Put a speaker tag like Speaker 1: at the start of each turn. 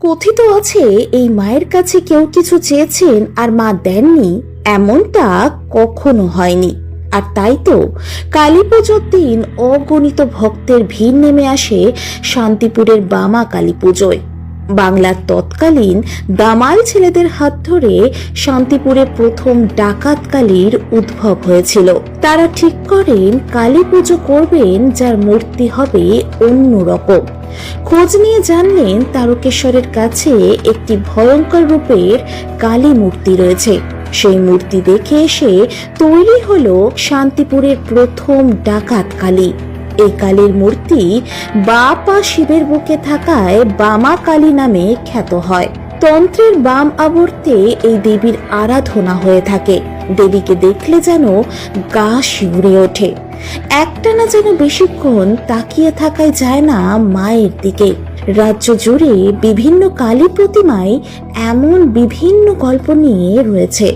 Speaker 1: কথিত আছে এই মায়ের কাছে কেউ কিছু চেয়েছেন আর মা দেননি, এমনটা কখনো হয়নি। আর তাই তো কালী পুজোর দিন অগণিত ভক্তের ভিড় নেমে আসে শান্তিপুরের বামা কালী পুজোয়। বাংলার তৎকালীন দামাল ছেলেদের হাত ধরে শান্তিপুরে প্রথম ডাকাত কালীর উদ্ভব হয়েছিল। তারা ঠিক করেন কালী পুজো করবেন যার মূর্তি হবে অন্যরকম। খোঁজ নিয়ে জানলেন তারকেশ্বরের কাছে একটি ভয়ঙ্কর রূপের কালী মূর্তি রয়েছে। সেই মূর্তি দেখে এসে তৈরি হলো শান্তিপুরের প্রথম ডাকাত কালী। এই কালীর মূর্তি বাপা শিবের বুকে থাকায় বামা কালী নামে খ্যাত হয়। তন্ত্রের বাম আবর্তে এই দেবীর আরাধনা হয়ে থাকে। দেবীকে দেখলে যেন গা শিউরে ওঠে। একটানা যেন বেশিক্ষণ তাকিয়ে থাকাই যায় না মায়ের দিকে। রাজ্য জুড়ে বিভিন্ন কালী প্রতিমায় এমন বিভিন্ন গল্প নিয়ে রয়েছে।